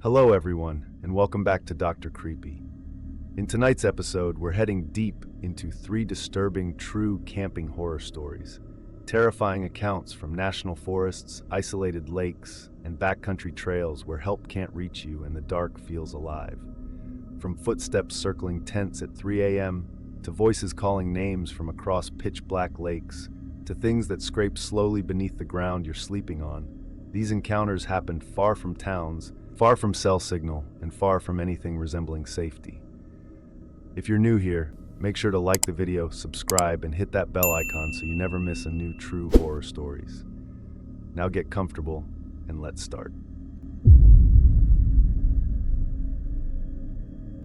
Hello, everyone, and welcome back to Dr. Creepy. In tonight's episode, we're heading deep into three disturbing true camping horror stories, terrifying accounts from national forests, isolated lakes, and backcountry trails where help can't reach you and the dark feels alive. From footsteps circling tents at 3 a.m., to voices calling names from across pitch-black lakes, to things that scrape slowly beneath the ground you're sleeping on, these encounters happened far from towns, far from cell signal, and far from anything resembling safety. If you're new here, make sure to like the video, subscribe, and hit that bell icon so you never miss a new true horror stories. Now get comfortable, and let's start.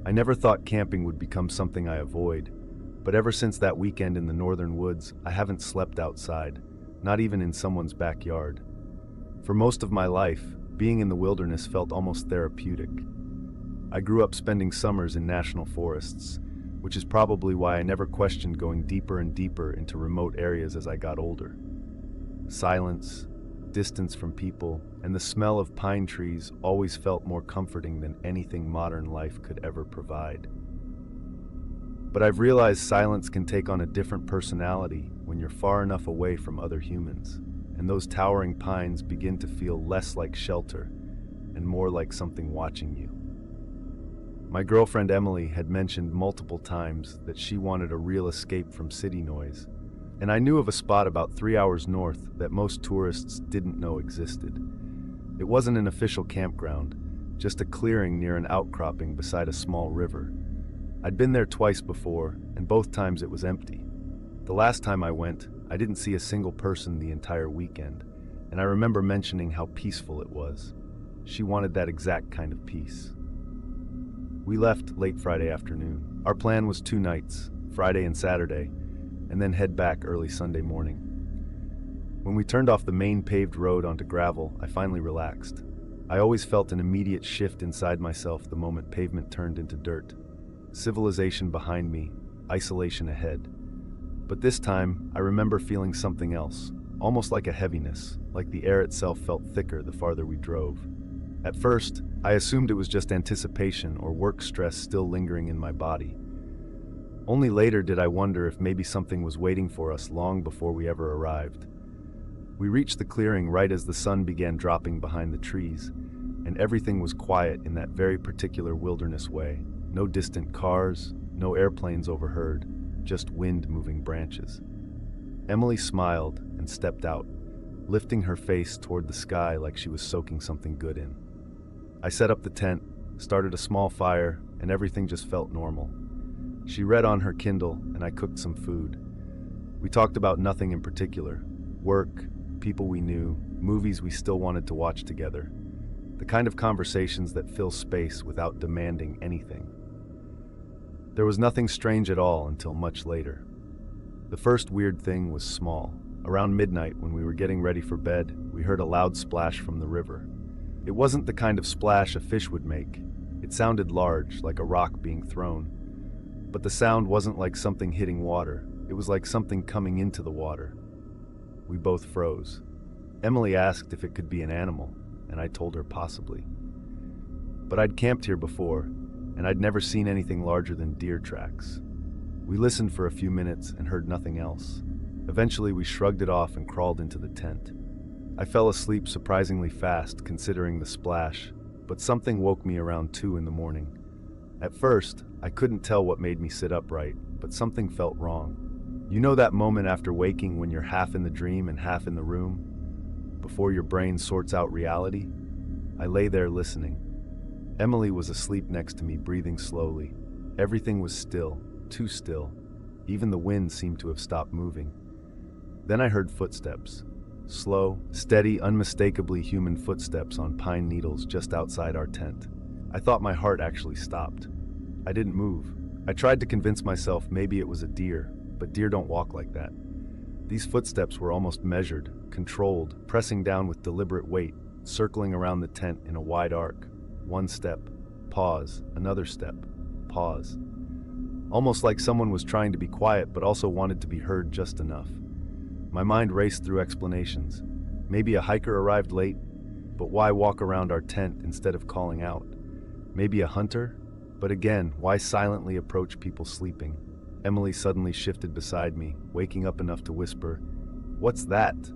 I never thought camping would become something I avoid, but ever since that weekend in the northern woods, I haven't slept outside, not even in someone's backyard. For most of my life, being in the wilderness felt almost therapeutic. I grew up spending summers in national forests, which is probably why I never questioned going deeper and deeper into remote areas as I got older. Silence, distance from people, and the smell of pine trees always felt more comforting than anything modern life could ever provide. But I've realized silence can take on a different personality when you're far enough away from other humans, and those towering pines begin to feel less like shelter and more like something watching you. My girlfriend Emily had mentioned multiple times that she wanted a real escape from city noise, and I knew of a spot about 3 hours north that most tourists didn't know existed. It wasn't an official campground, just a clearing near an outcropping beside a small river. I'd been there twice before, and both times it was empty. The last time I went, I didn't see a single person the entire weekend, and I remember mentioning how peaceful it was. She wanted that exact kind of peace. We left late Friday afternoon. Our plan was 2 nights, Friday and Saturday, and then head back early Sunday morning. When we turned off the main paved road onto gravel, I finally relaxed. I always felt an immediate shift inside myself the moment pavement turned into dirt. Civilization behind me, isolation ahead. But this time, I remember feeling something else, almost like a heaviness, like the air itself felt thicker the farther we drove. At first, I assumed it was just anticipation or work stress still lingering in my body. Only later did I wonder if maybe something was waiting for us long before we ever arrived. We reached the clearing right as the sun began dropping behind the trees, and everything was quiet in that very particular wilderness way. No distant cars, no airplanes overheard, just wind-moving branches. Emily smiled and stepped out, lifting her face toward the sky like she was soaking something good in. I set up the tent, started a small fire, and everything just felt normal. She read on her Kindle, and I cooked some food. We talked about nothing in particular: work, people we knew, movies we still wanted to watch together. The kind of conversations that fill space without demanding anything. There was nothing strange at all until much later. The first weird thing was small. Around midnight, when we were getting ready for bed, we heard a loud splash from the river. It wasn't the kind of splash a fish would make. It sounded large, like a rock being thrown. But the sound wasn't like something hitting water. It was like something coming into the water. We both froze. Emily asked if it could be an animal, and I told her possibly. But I'd camped here before, and I'd never seen anything larger than deer tracks. We listened for a few minutes and heard nothing else. Eventually, we shrugged it off and crawled into the tent. I fell asleep surprisingly fast, considering the splash, but something woke me around 2 in the morning. At first, I couldn't tell what made me sit upright, but something felt wrong. You know that moment after waking when you're half in the dream and half in the room, before your brain sorts out reality? I lay there listening. Emily was asleep next to me, breathing slowly. Everything was still, too still. Even the wind seemed to have stopped moving. Then I heard footsteps. Slow, steady, unmistakably human footsteps on pine needles just outside our tent. I thought my heart actually stopped. I didn't move. I tried to convince myself maybe it was a deer, but deer don't walk like that. These footsteps were almost measured, controlled, pressing down with deliberate weight, circling around the tent in a wide arc. One step, pause, another step, pause. Almost like someone was trying to be quiet but also wanted to be heard just enough. My mind raced through explanations. Maybe a hiker arrived late. But why walk around our tent instead of calling out? Maybe a hunter? But again, why silently approach people sleeping? Emily suddenly shifted beside me, waking up enough to whisper, "What's that?"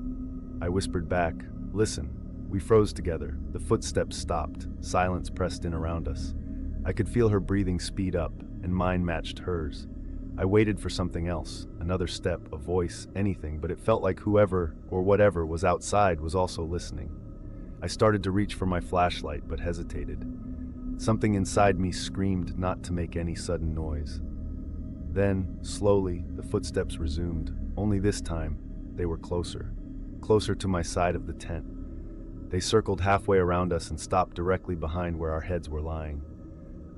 I whispered back, "Listen." We froze together. The footsteps stopped. Silence pressed in around us. I could feel her breathing speed up, and mine matched hers. I waited for something else, another step, a voice, anything, but it felt like whoever or whatever was outside was also listening. I started to reach for my flashlight, but hesitated. Something inside me screamed not to make any sudden noise. Then, slowly, the footsteps resumed, only this time, they were closer. Closer to my side of the tent. They circled halfway around us and stopped directly behind where our heads were lying.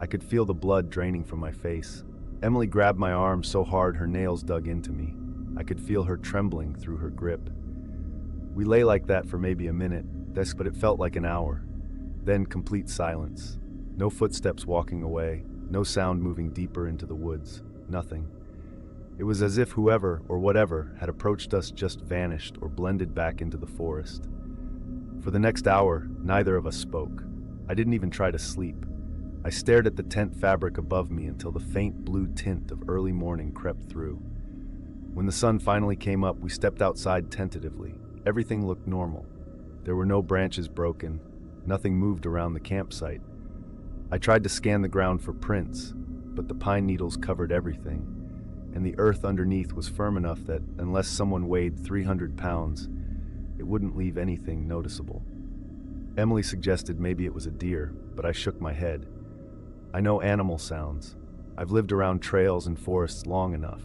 I could feel the blood draining from my face. Emily grabbed my arm so hard her nails dug into me. I could feel her trembling through her grip. We lay like that for maybe a minute, but it felt like an hour. Then complete silence. No footsteps walking away, no sound moving deeper into the woods, nothing. It was as if whoever or whatever had approached us just vanished or blended back into the forest. For the next hour, neither of us spoke. I didn't even try to sleep. I stared at the tent fabric above me until the faint blue tint of early morning crept through. When the sun finally came up, we stepped outside tentatively. Everything looked normal. There were no branches broken. Nothing moved around the campsite. I tried to scan the ground for prints, but the pine needles covered everything, and the earth underneath was firm enough that, unless someone weighed 300 pounds, it wouldn't leave anything noticeable. Emily suggested maybe it was a deer, but I shook my head. I know animal sounds. I've lived around trails and forests long enough.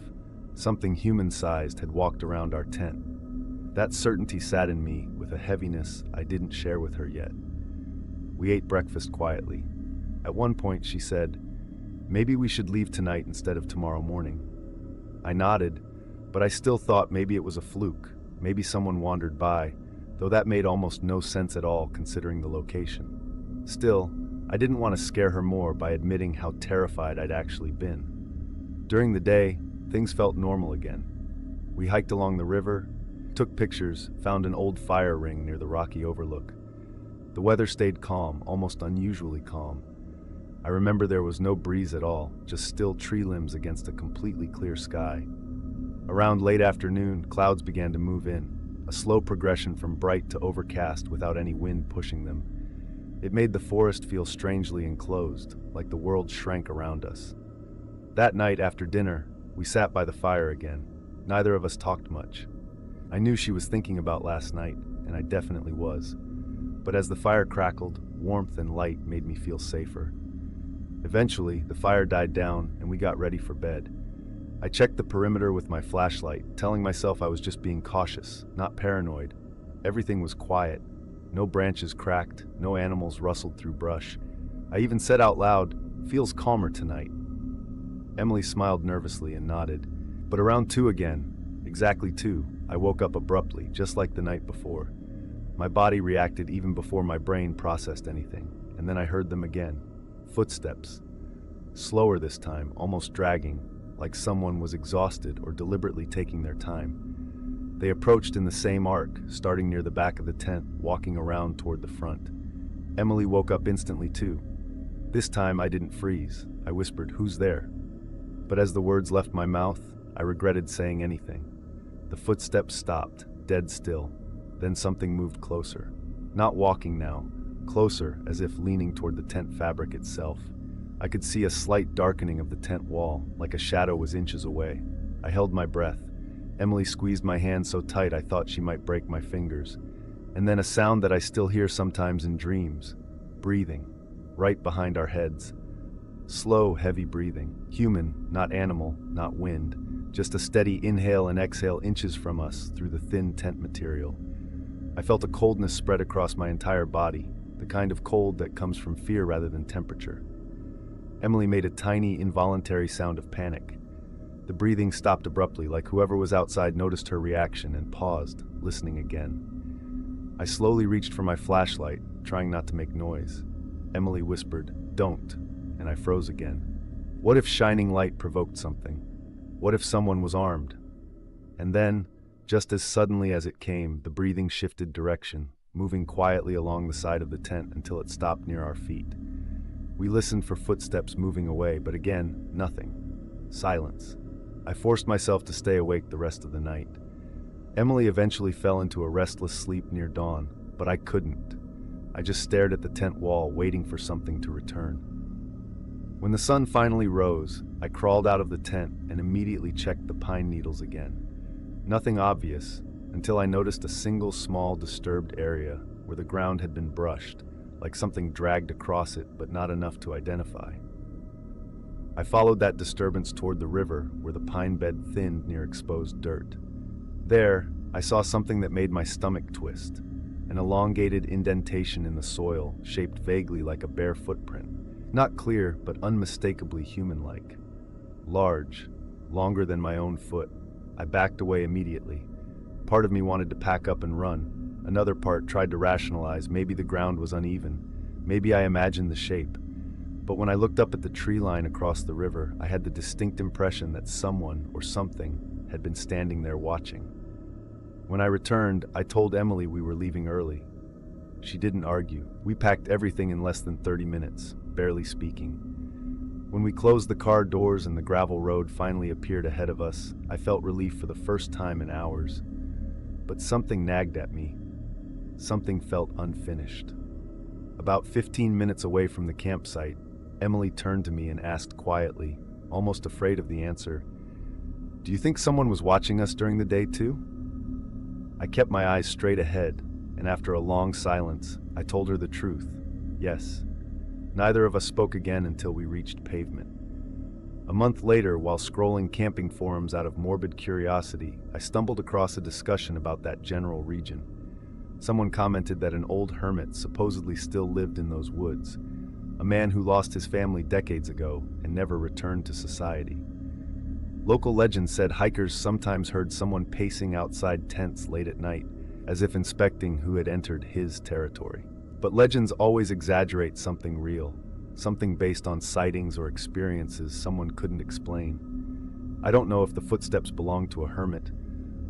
Something human-sized had walked around our tent. That certainty sat in me with a heaviness I didn't share with her yet. We ate breakfast quietly. At one point she said, "Maybe we should leave tonight instead of tomorrow morning." I nodded, but I still thought maybe it was a fluke. Maybe someone wandered by, though that made almost no sense at all considering the location. Still, I didn't want to scare her more by admitting how terrified I'd actually been. During the day, things felt normal again. We hiked along the river, took pictures, found an old fire ring near the rocky overlook. The weather stayed calm, almost unusually calm. I remember there was no breeze at all, just still tree limbs against a completely clear sky. Around late afternoon, clouds began to move in, a slow progression from bright to overcast without any wind pushing them. It made the forest feel strangely enclosed, like the world shrank around us. That night after dinner, we sat by the fire again. Neither of us talked much. I knew she was thinking about last night, and I definitely was. But as the fire crackled, warmth and light made me feel safer. Eventually, the fire died down and we got ready for bed. I checked the perimeter with my flashlight, telling myself I was just being cautious, not paranoid. Everything was quiet. No branches cracked, no animals rustled through brush. I even said out loud, "Feels calmer tonight." Emily smiled nervously and nodded. But around 2 again, exactly 2, I woke up abruptly, just like the night before. My body reacted even before my brain processed anything, and then I heard them again. Footsteps. Slower this time, almost dragging, like someone was exhausted or deliberately taking their time. They approached in the same arc, starting near the back of the tent, walking around toward the front. Emily woke up instantly too. This time I didn't freeze. I whispered, "Who's there?" But as the words left my mouth, I regretted saying anything. The footsteps stopped, dead still. Then something moved closer. Not walking now, closer, as if leaning toward the tent fabric itself. I could see a slight darkening of the tent wall, like a shadow was inches away. I held my breath. Emily squeezed my hand so tight I thought she might break my fingers. And then a sound that I still hear sometimes in dreams. Breathing, right behind our heads. Slow, heavy breathing. Human, not animal, not wind. Just a steady inhale and exhale inches from us through the thin tent material. I felt a coldness spread across my entire body, the kind of cold that comes from fear rather than temperature. Emily made a tiny, involuntary sound of panic. The breathing stopped abruptly, like whoever was outside noticed her reaction and paused, listening again. I slowly reached for my flashlight, trying not to make noise. Emily whispered, "Don't," and I froze again. What if shining light provoked something? What if someone was armed? And then, just as suddenly as it came, the breathing shifted direction, moving quietly along the side of the tent until it stopped near our feet. We listened for footsteps moving away, but again, nothing. Silence. I forced myself to stay awake the rest of the night. Emily eventually fell into a restless sleep near dawn, but I couldn't. I just stared at the tent wall, waiting for something to return. When the sun finally rose, I crawled out of the tent and immediately checked the pine needles again. Nothing obvious, until I noticed a single small disturbed area where the ground had been brushed, like something dragged across it, but not enough to identify. I followed that disturbance toward the river, where the pine bed thinned near exposed dirt. There, I saw something that made my stomach twist, an elongated indentation in the soil, shaped vaguely like a bare footprint. Not clear, but unmistakably human-like. Large, longer than my own foot. I backed away immediately. Part of me wanted to pack up and run. Another part tried to rationalize maybe the ground was uneven. Maybe I imagined the shape. But when I looked up at the tree line across the river, I had the distinct impression that someone or something had been standing there watching. When I returned, I told Emily we were leaving early. She didn't argue. We packed everything in less than 30 minutes, barely speaking. When we closed the car doors and the gravel road finally appeared ahead of us, I felt relief for the first time in hours. But something nagged at me. Something felt unfinished. About 15 minutes away from the campsite, Emily turned to me and asked quietly, almost afraid of the answer, "Do you think someone was watching us during the day too?" I kept my eyes straight ahead, and after a long silence, I told her the truth. Yes. Neither of us spoke again until we reached pavement. A month later, while scrolling camping forums out of morbid curiosity, I stumbled across a discussion about that general region. Someone commented that an old hermit supposedly still lived in those woods, a man who lost his family decades ago and never returned to society. Local legends said hikers sometimes heard someone pacing outside tents late at night, as if inspecting who had entered his territory. But legends always exaggerate something real, something based on sightings or experiences someone couldn't explain. I don't know if the footsteps belonged to a hermit,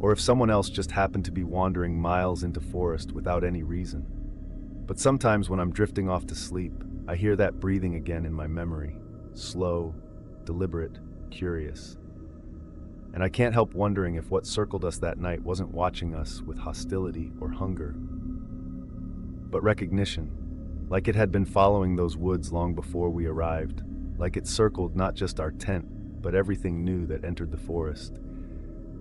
or if someone else just happened to be wandering miles into forest without any reason. But sometimes when I'm drifting off to sleep, I hear that breathing again in my memory, slow, deliberate, curious. And I can't help wondering if what circled us that night wasn't watching us with hostility or hunger, but recognition, like it had been following those woods long before we arrived, like it circled not just our tent, but everything new that entered the forest,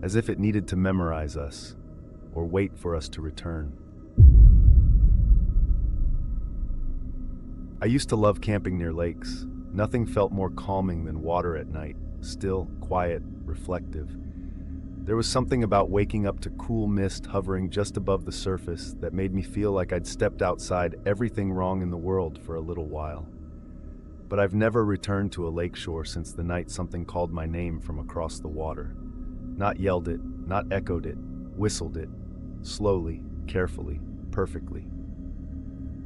as if it needed to memorize us, or wait for us to return. I used to love camping near lakes. Nothing felt more calming than water at night, still, quiet, reflective. There was something about waking up to cool mist hovering just above the surface that made me feel like I'd stepped outside everything wrong in the world for a little while. But I've never returned to a lakeshore since the night something called my name from across the water. Not yelled it, not echoed it, whistled it, slowly, carefully, perfectly.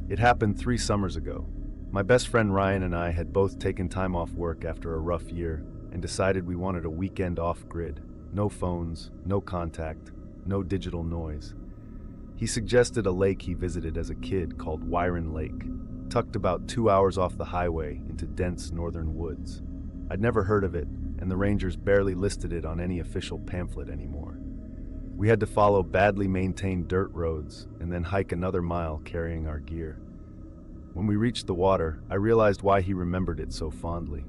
It happened 3 summers ago. My best friend Ryan and I had both taken time off work after a rough year and decided we wanted a weekend off-grid. No phones, no contact, no digital noise. He suggested a lake he visited as a kid called Wyron Lake, tucked about 2 hours off the highway into dense northern woods. I'd never heard of it, and the rangers barely listed it on any official pamphlet anymore. We had to follow badly maintained dirt roads and then hike another mile carrying our gear. When we reached the water, I realized why he remembered it so fondly.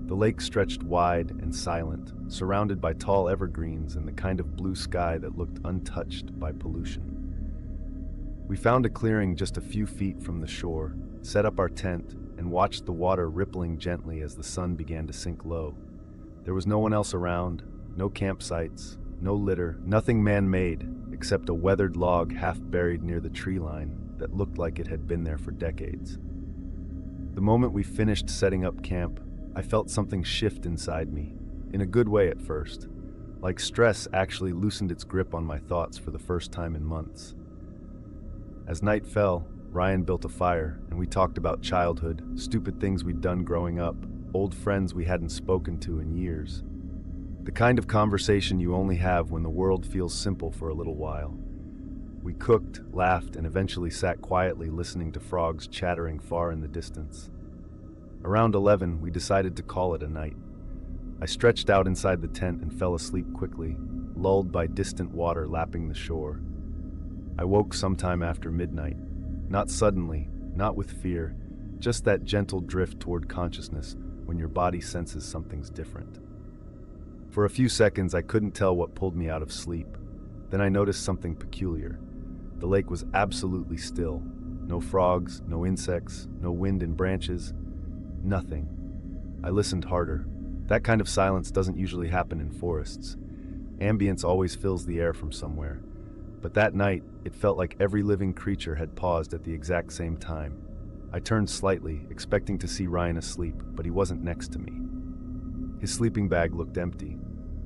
The lake stretched wide and silent, surrounded by tall evergreens and the kind of blue sky that looked untouched by pollution. We found a clearing just a few feet from the shore, set up our tent, and watched the water rippling gently as the sun began to sink low. There was no one else around, no campsites, no litter, nothing man-made, except a weathered log half buried near the tree line that looked like it had been there for decades. The moment we finished setting up camp, I felt something shift inside me, in a good way at first, like stress actually loosened its grip on my thoughts for the first time in months. As night fell, Ryan built a fire, and we talked about childhood, stupid things we'd done growing up, old friends we hadn't spoken to in years. The kind of conversation you only have when the world feels simple for a little while. We cooked, laughed, and eventually sat quietly listening to frogs chattering far in the distance. Around 11, we decided to call it a night. I stretched out inside the tent and fell asleep quickly, lulled by distant water lapping the shore. I woke sometime after midnight. Not suddenly, not with fear, just that gentle drift toward consciousness when your body senses something's different. For a few seconds, I couldn't tell what pulled me out of sleep. Then I noticed something peculiar. The lake was absolutely still. No frogs, no insects, no wind in branches. Nothing. I listened harder. That kind of silence doesn't usually happen in forests. Ambience always fills the air from somewhere. But that night, it felt like every living creature had paused at the exact same time. I turned slightly, expecting to see Ryan asleep, but he wasn't next to me. His sleeping bag looked empty.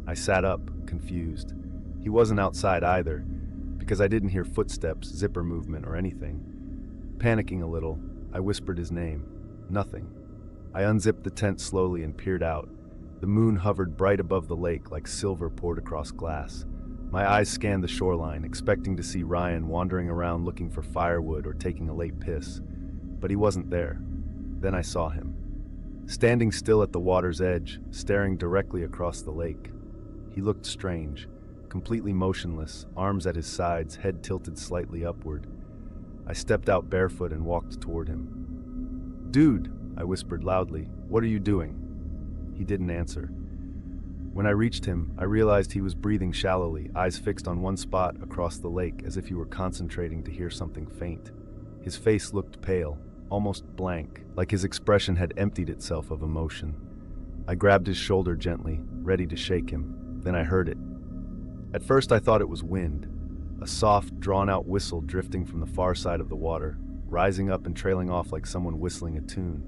I sat up, confused. He wasn't outside either, because I didn't hear footsteps, zipper movement, or anything. Panicking a little, I whispered his name. Nothing. I unzipped the tent slowly and peered out. The moon hovered bright above the lake like silver poured across glass. My eyes scanned the shoreline, expecting to see Ryan wandering around looking for firewood or taking a late piss. But he wasn't there. Then I saw him. Standing still at the water's edge, staring directly across the lake. He looked strange, completely motionless, arms at his sides, head tilted slightly upward. I stepped out barefoot and walked toward him. "Dude," I whispered loudly, "what are you doing?" He didn't answer. When I reached him, I realized he was breathing shallowly, eyes fixed on one spot across the lake as if he were concentrating to hear something faint. His face looked pale, almost blank, like his expression had emptied itself of emotion. I grabbed his shoulder gently, ready to shake him. Then I heard it. At first I thought it was wind, a soft, drawn-out whistle drifting from the far side of the water, rising up and trailing off like someone whistling a tune.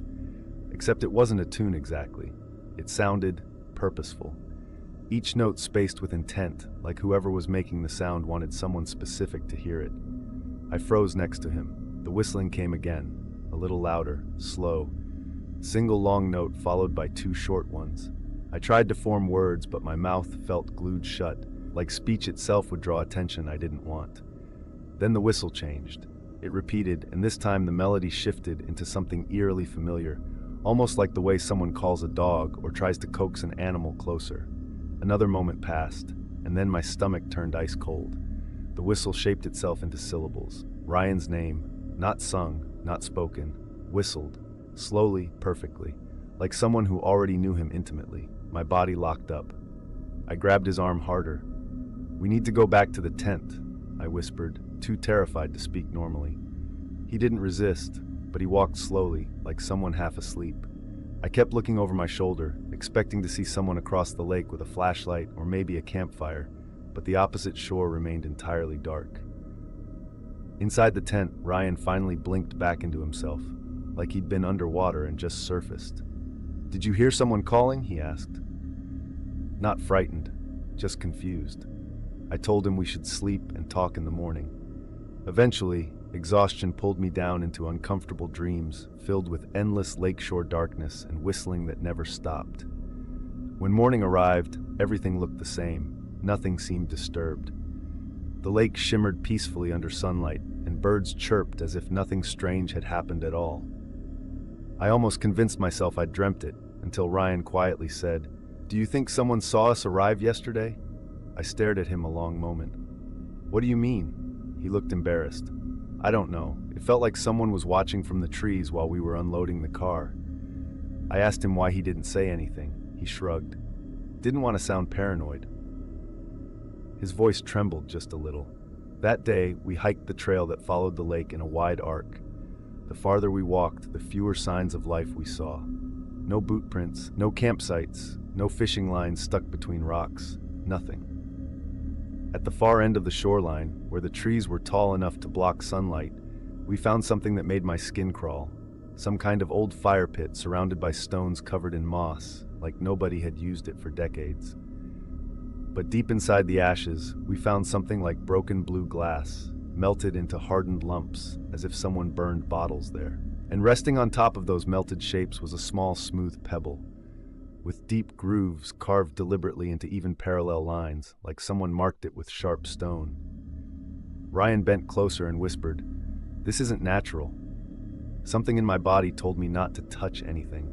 Except it wasn't a tune exactly. It sounded purposeful. Each note spaced with intent, like whoever was making the sound wanted someone specific to hear it. I froze next to him. The whistling came again, a little louder, slow. Single long note followed by two short ones. I tried to form words, but my mouth felt glued shut, like speech itself would draw attention I didn't want. Then the whistle changed. It repeated, and this time the melody shifted into something eerily familiar, almost like the way someone calls a dog or tries to coax an animal closer. Another moment passed, and then my stomach turned ice cold. The whistle shaped itself into syllables. Ryan's name, not sung, not spoken, whistled, slowly, perfectly, like someone who already knew him intimately. My body locked up. I grabbed his arm harder. "We need to go back to the tent," I whispered, too terrified to speak normally. He didn't resist, but he walked slowly, like someone half asleep. I kept looking over my shoulder, expecting to see someone across the lake with a flashlight or maybe a campfire, but the opposite shore remained entirely dark. Inside the tent, Ryan finally blinked back into himself, like he'd been underwater and just surfaced. "Did you hear someone calling?" he asked. Not frightened, just confused. I told him we should sleep and talk in the morning. Eventually, exhaustion pulled me down into uncomfortable dreams, filled with endless lakeshore darkness and whistling that never stopped. When morning arrived, everything looked the same. Nothing seemed disturbed. The lake shimmered peacefully under sunlight, and birds chirped as if nothing strange had happened at all. I almost convinced myself I'd dreamt it, until Ryan quietly said, "Do you think someone saw us arrive yesterday?" I stared at him a long moment. "What do you mean?" He looked embarrassed. "I don't know. It felt like someone was watching from the trees while we were unloading the car." I asked him why he didn't say anything. He shrugged. Didn't want to sound paranoid. His voice trembled just a little. That day, we hiked the trail that followed the lake in a wide arc. The farther we walked, the fewer signs of life we saw. No boot prints, no campsites, no fishing lines stuck between rocks. Nothing. At the far end of the shoreline, where the trees were tall enough to block sunlight, we found something that made my skin crawl. Some kind of old fire pit surrounded by stones covered in moss, like nobody had used it for decades. But deep inside the ashes, we found something like broken blue glass, melted into hardened lumps, as if someone burned bottles there. And resting on top of those melted shapes was a small, smooth pebble, with deep grooves carved deliberately into even parallel lines, like someone marked it with sharp stone. Ryan bent closer and whispered, "This isn't natural." Something in my body told me not to touch anything.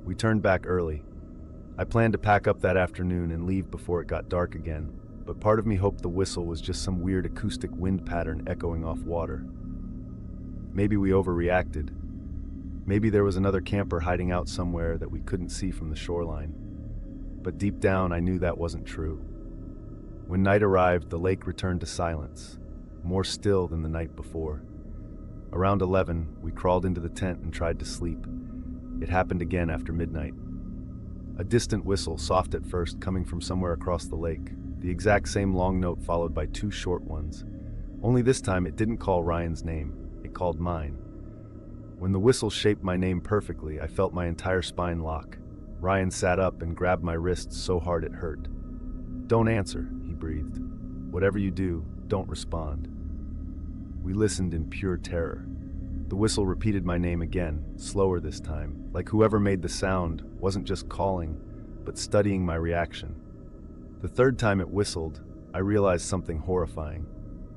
We turned back early. I planned to pack up that afternoon and leave before it got dark again, but part of me hoped the whistle was just some weird acoustic wind pattern echoing off water. Maybe we overreacted. Maybe there was another camper hiding out somewhere that we couldn't see from the shoreline. But deep down, I knew that wasn't true. When night arrived, the lake returned to silence, more still than the night before. Around 11, we crawled into the tent and tried to sleep. It happened again after midnight. A distant whistle, soft at first, coming from somewhere across the lake. The exact same long note followed by two short ones. Only this time it didn't call Ryan's name, it called mine. When the whistle shaped my name perfectly, I felt my entire spine lock. Ryan sat up and grabbed my wrist so hard it hurt. "Don't answer," he breathed. "Whatever you do, don't respond." We listened in pure terror. The whistle repeated my name again, slower this time, like whoever made the sound wasn't just calling, but studying my reaction. The third time it whistled, I realized something horrifying.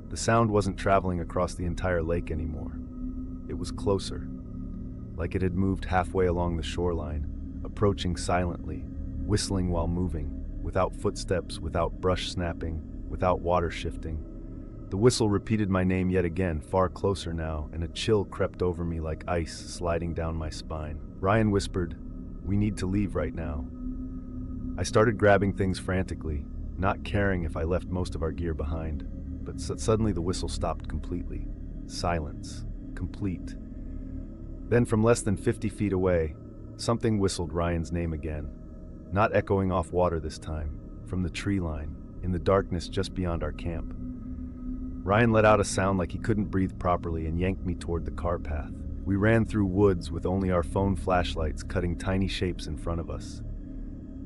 The sound wasn't traveling across the entire lake anymore. It was closer, like it had moved halfway along the shoreline, approaching silently, whistling while moving, without footsteps, without brush snapping, without water shifting. The whistle repeated my name yet again, far closer now, and a chill crept over me like ice sliding down my spine. Ryan whispered, "We need to leave right now." I started grabbing things frantically, not caring if I left most of our gear behind. But suddenly the whistle stopped completely. Silence. Complete. Then from less than 50 feet away, something whistled Ryan's name again. Not echoing off water this time, from the tree line, in the darkness just beyond our camp. Ryan let out a sound like he couldn't breathe properly and yanked me toward the car path. We ran through woods with only our phone flashlights cutting tiny shapes in front of us.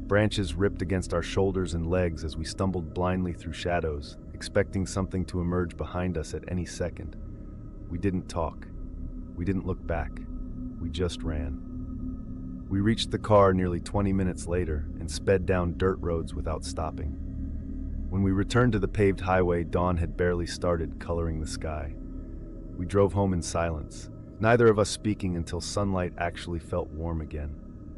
Branches ripped against our shoulders and legs as we stumbled blindly through shadows, expecting something to emerge behind us at any second. We didn't talk. We didn't look back. We just ran. We reached the car nearly 20 minutes later and sped down dirt roads without stopping. When we returned to the paved highway, dawn had barely started coloring the sky. We drove home in silence, neither of us speaking until sunlight actually felt warm again.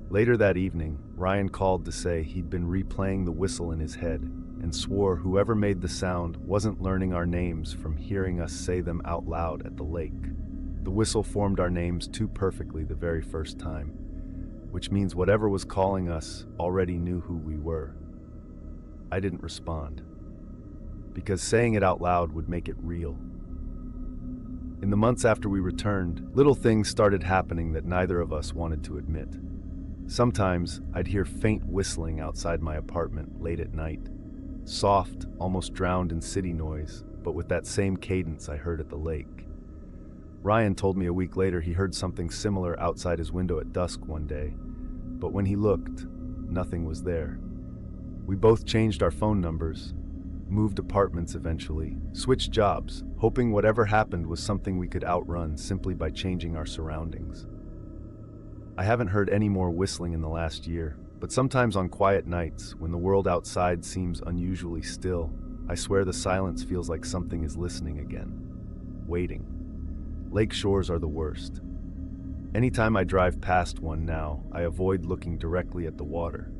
Later that evening, Ryan called to say he'd been replaying the whistle in his head and swore whoever made the sound wasn't learning our names from hearing us say them out loud at the lake. The whistle formed our names too perfectly the very first time, which means whatever was calling us already knew who we were. I didn't respond, because saying it out loud would make it real. In the months after we returned, little things started happening that neither of us wanted to admit. Sometimes I'd hear faint whistling outside my apartment late at night, soft, almost drowned in city noise, but with that same cadence I heard at the lake. Ryan told me a week later he heard something similar outside his window at dusk one day, but when he looked, nothing was there. We both changed our phone numbers, moved apartments eventually, switched jobs, hoping whatever happened was something we could outrun simply by changing our surroundings. I haven't heard any more whistling in the last year, but sometimes on quiet nights, when the world outside seems unusually still, I swear the silence feels like something is listening again, waiting. Lake shores are the worst. Anytime I drive past one now, I avoid looking directly at the water.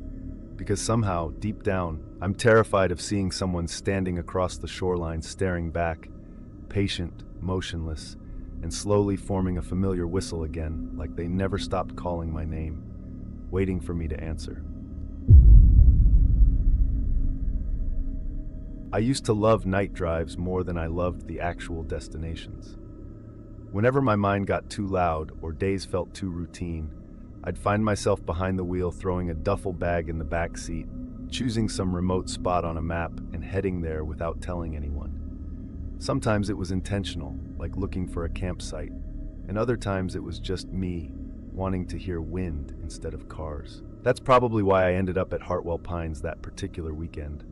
Because somehow, deep down, I'm terrified of seeing someone standing across the shoreline staring back, patient, motionless, and slowly forming a familiar whistle again, like they never stopped calling my name, waiting for me to answer. I used to love night drives more than I loved the actual destinations. Whenever my mind got too loud or days felt too routine, I'd find myself behind the wheel throwing a duffel bag in the back seat, choosing some remote spot on a map and heading there without telling anyone. Sometimes it was intentional, like looking for a campsite, and other times it was just me wanting to hear wind instead of cars. That's probably why I ended up at Hartwell Pines that particular weekend,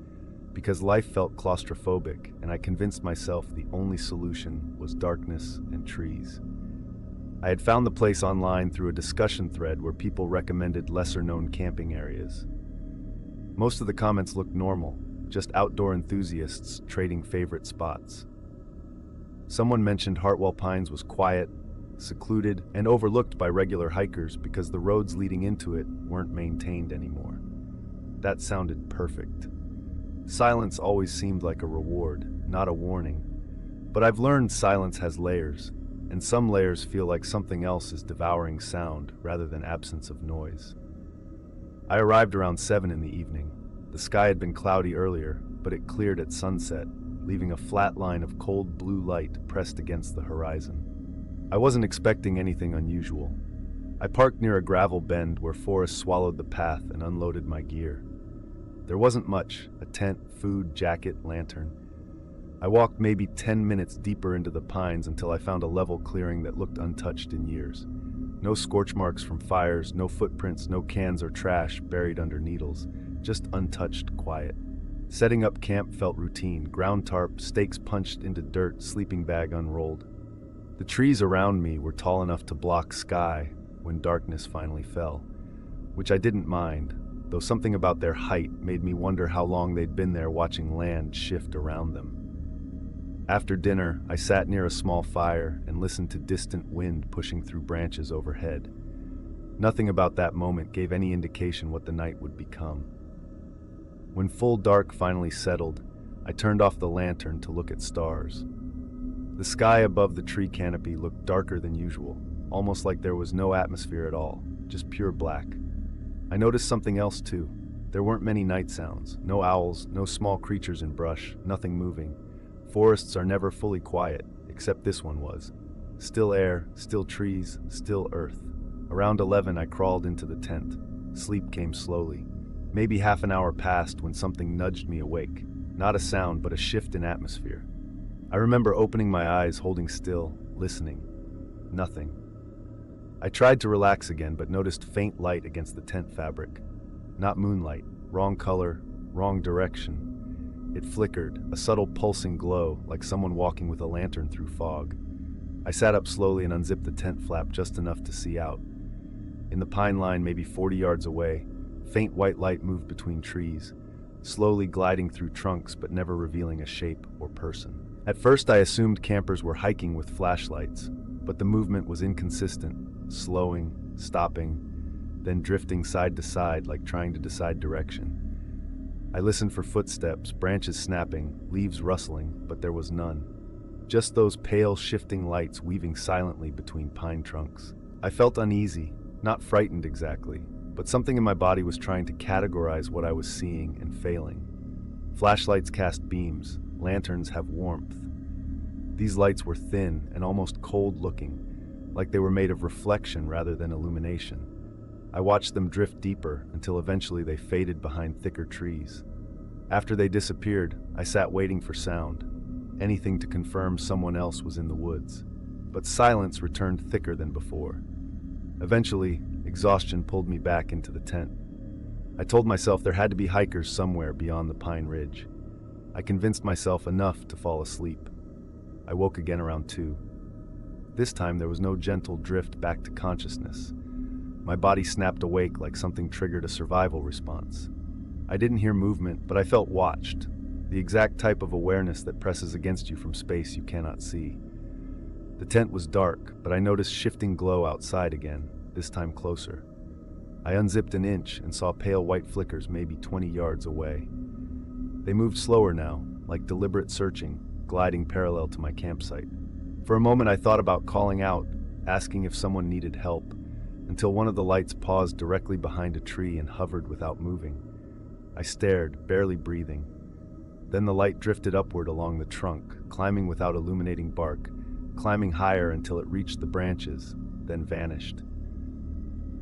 because life felt claustrophobic and I convinced myself the only solution was darkness and trees. I had found the place online through a discussion thread where people recommended lesser-known camping areas. Most of the comments looked normal, just outdoor enthusiasts trading favorite spots. Someone mentioned Hartwell Pines was quiet, secluded, and overlooked by regular hikers because the roads leading into it weren't maintained anymore. That sounded perfect. Silence always seemed like a reward, not a warning. But I've learned silence has layers, and some layers feel like something else is devouring sound rather than absence of noise. I arrived around 7 in the evening. The sky had been cloudy earlier, but it cleared at sunset, leaving a flat line of cold blue light pressed against the horizon. I wasn't expecting anything unusual. I parked near a gravel bend where forests swallowed the path and unloaded my gear. There wasn't much: a tent, food, jacket, lantern. I walked maybe 10 minutes deeper into the pines until I found a level clearing that looked untouched in years. No scorch marks from fires, no footprints, no cans or trash buried under needles, just untouched quiet. Setting up camp felt routine: ground tarp, stakes punched into dirt, sleeping bag unrolled. The trees around me were tall enough to block sky when darkness finally fell, which I didn't mind, though something about their height made me wonder how long they'd been there watching land shift around them. After dinner, I sat near a small fire and listened to distant wind pushing through branches overhead. Nothing about that moment gave any indication what the night would become. When full dark finally settled, I turned off the lantern to look at stars. The sky above the tree canopy looked darker than usual, almost like there was no atmosphere at all, just pure black. I noticed something else too. There weren't many night sounds: no owls, no small creatures in brush, nothing moving. Forests are never fully quiet, except this one was. Still air, still trees, still earth. Around 11, I crawled into the tent. Sleep came slowly. Maybe half an hour passed when something nudged me awake. Not a sound, but a shift in atmosphere. I remember opening my eyes, holding still, listening. Nothing. I tried to relax again, but noticed faint light against the tent fabric. Not moonlight, wrong color, wrong direction. It flickered, a subtle pulsing glow, like someone walking with a lantern through fog. I sat up slowly and unzipped the tent flap just enough to see out. In the pine line, maybe 40 yards away, faint white light moved between trees, slowly gliding through trunks but never revealing a shape or person. At first I assumed campers were hiking with flashlights, but the movement was inconsistent, slowing, stopping, then drifting side to side like trying to decide direction. I listened for footsteps, branches snapping, leaves rustling, but there was none. Just those pale, shifting lights weaving silently between pine trunks. I felt uneasy, not frightened exactly, but something in my body was trying to categorize what I was seeing and failing. Flashlights cast beams, lanterns have warmth. These lights were thin and almost cold-looking, like they were made of reflection rather than illumination. I watched them drift deeper until eventually they faded behind thicker trees. After they disappeared, I sat waiting for sound, anything to confirm someone else was in the woods. But silence returned thicker than before. Eventually, exhaustion pulled me back into the tent. I told myself there had to be hikers somewhere beyond the pine ridge. I convinced myself enough to fall asleep. I woke again around 2. This time there was no gentle drift back to consciousness. My body snapped awake like something triggered a survival response. I didn't hear movement, but I felt watched, the exact type of awareness that presses against you from space you cannot see. The tent was dark, but I noticed shifting glow outside again, this time closer. I unzipped an inch and saw pale white flickers maybe 20 yards away. They moved slower now, like deliberate searching, gliding parallel to my campsite. For a moment I thought about calling out, asking if someone needed help, until one of the lights paused directly behind a tree and hovered without moving. I stared, barely breathing. Then the light drifted upward along the trunk, climbing without illuminating bark, climbing higher until it reached the branches, then vanished.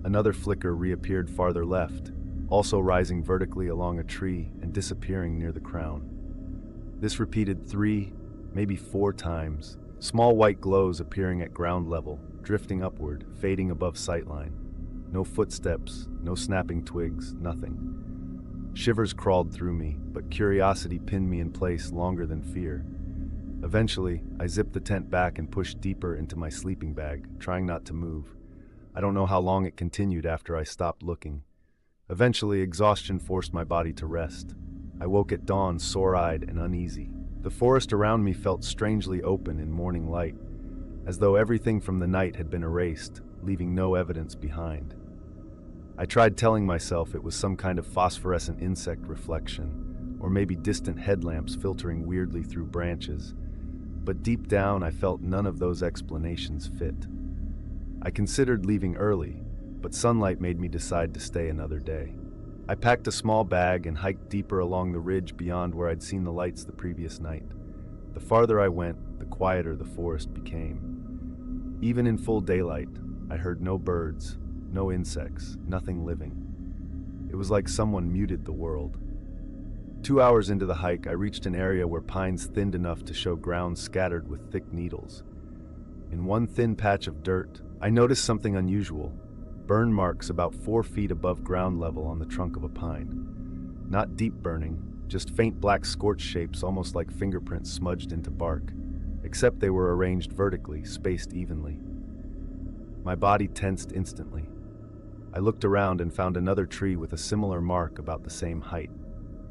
Another flicker reappeared farther left, also rising vertically along a tree and disappearing near the crown. This repeated 3, maybe 4 times, small white glows appearing at ground level, drifting upward, fading above sightline. No footsteps, no snapping twigs, nothing. Shivers crawled through me, but curiosity pinned me in place longer than fear. Eventually, I zipped the tent back and pushed deeper into my sleeping bag, trying not to move. I don't know how long it continued after I stopped looking. Eventually, exhaustion forced my body to rest. I woke at dawn sore-eyed and uneasy. The forest around me felt strangely open in morning light, as though everything from the night had been erased, leaving no evidence behind. I tried telling myself it was some kind of phosphorescent insect reflection, or maybe distant headlamps filtering weirdly through branches, but deep down I felt none of those explanations fit. I considered leaving early, but sunlight made me decide to stay another day. I packed a small bag and hiked deeper along the ridge beyond where I'd seen the lights the previous night. The farther I went, the quieter the forest became. Even in full daylight, I heard no birds, no insects, nothing living. It was like someone muted the world. 2 hours into the hike, I reached an area where pines thinned enough to show ground scattered with thick needles. In one thin patch of dirt, I noticed something unusual. Burn marks about 4 feet above ground level on the trunk of a pine. Not deep burning, just faint black scorch shapes almost like fingerprints smudged into bark, except they were arranged vertically, spaced evenly. My body tensed instantly. I looked around and found another tree with a similar mark about the same height.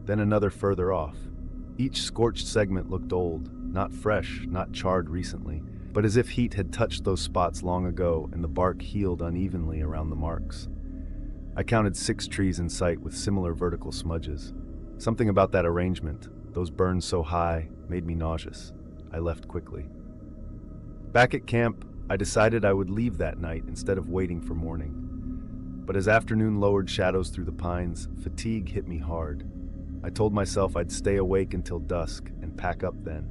Then another further off. Each scorched segment looked old, not fresh, not charred recently, but as if heat had touched those spots long ago and the bark healed unevenly around the marks. I counted 6 trees in sight with similar vertical smudges. Something about that arrangement, those burns so high, made me nauseous. I left quickly. Back at camp, I decided I would leave that night instead of waiting for morning. But as afternoon lowered shadows through the pines, fatigue hit me hard. I told myself I'd stay awake until dusk and pack up then.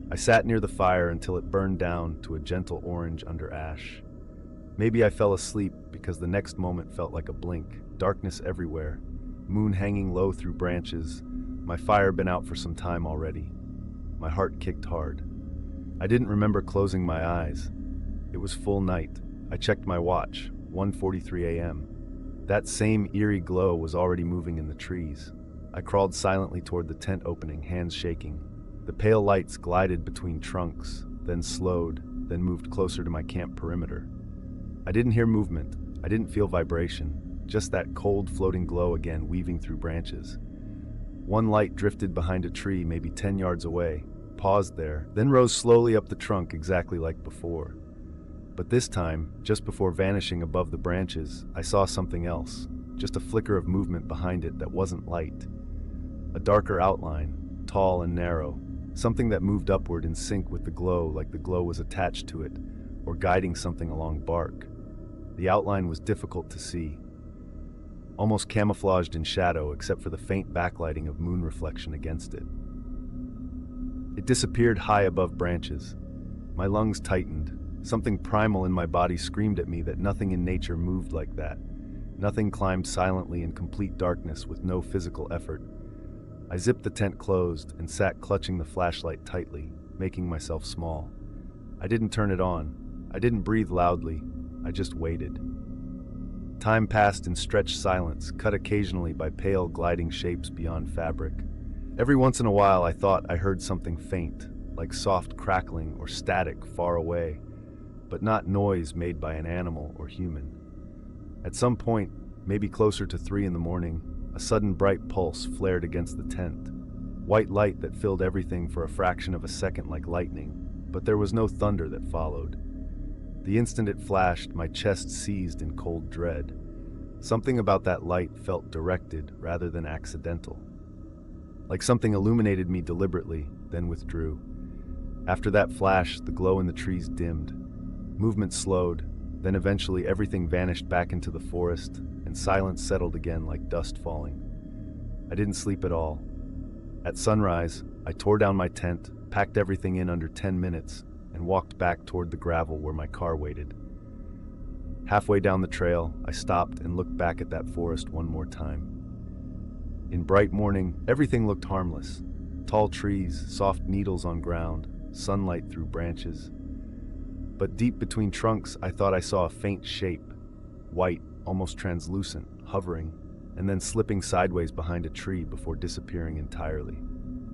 I sat near the fire until it burned down to a gentle orange under ash. Maybe I fell asleep because the next moment felt like a blink, darkness everywhere, moon hanging low through branches, my fire been out for some time already. My heart kicked hard. I didn't remember closing my eyes. It was full night. I checked my watch, 1:43 a.m. That same eerie glow was already moving in the trees. I crawled silently toward the tent opening, hands shaking. The pale lights glided between trunks, then slowed, then moved closer to my camp perimeter. I didn't hear movement. I didn't feel vibration, just that cold floating glow again weaving through branches. One light drifted behind a tree maybe 10 yards away, paused there, then rose slowly up the trunk exactly like before. But this time, just before vanishing above the branches, I saw something else, just a flicker of movement behind it that wasn't light. A darker outline, tall and narrow, something that moved upward in sync with the glow, like the glow was attached to it, or guiding something along bark. The outline was difficult to see, almost camouflaged in shadow except for the faint backlighting of moon reflection against it. It disappeared high above branches. My lungs tightened. Something primal in my body screamed at me that nothing in nature moved like that. Nothing climbed silently in complete darkness with no physical effort. I zipped the tent closed and sat clutching the flashlight tightly, making myself small. I didn't turn it on. I didn't breathe loudly. I just waited. Time passed in stretched silence, cut occasionally by pale gliding shapes beyond fabric. Every once in a while I thought I heard something faint, like soft crackling or static far away, but not noise made by an animal or human. At some point, maybe closer to 3 in the morning, a sudden bright pulse flared against the tent. White light that filled everything for a fraction of a second like lightning, but there was no thunder that followed. The instant it flashed, my chest seized in cold dread. Something about that light felt directed rather than accidental. Like something illuminated me deliberately, then withdrew. After that flash, the glow in the trees dimmed. Movement slowed, then eventually everything vanished back into the forest, and silence settled again like dust falling. I didn't sleep at all. At sunrise, I tore down my tent, packed everything in under 10 minutes, and walked back toward the gravel where my car waited. Halfway down the trail, I stopped and looked back at that forest one more time. In bright morning, everything looked harmless. Tall trees, soft needles on ground, sunlight through branches. But deep between trunks, I thought I saw a faint shape, white, almost translucent, hovering, and then slipping sideways behind a tree before disappearing entirely.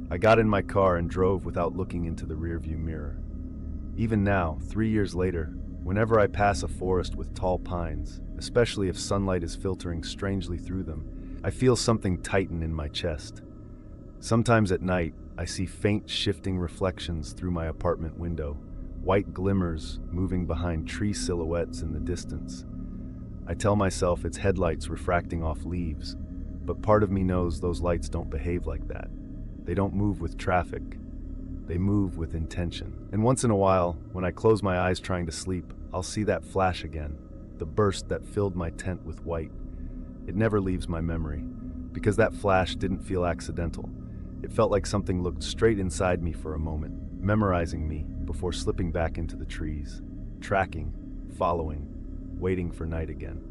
I got in my car and drove without looking into the rearview mirror. Even now, 3 years later, whenever I pass a forest with tall pines, especially if sunlight is filtering strangely through them, I feel something tighten in my chest. Sometimes at night, I see faint shifting reflections through my apartment window, white glimmers moving behind tree silhouettes in the distance. I tell myself it's headlights refracting off leaves, but part of me knows those lights don't behave like that. They don't move with traffic. They move with intention. And once in a while, when I close my eyes trying to sleep, I'll see that flash again, the burst that filled my tent with white. It never leaves my memory, because that flash didn't feel accidental. It felt like something looked straight inside me for a moment, memorizing me before slipping back into the trees, tracking, following, waiting for night again.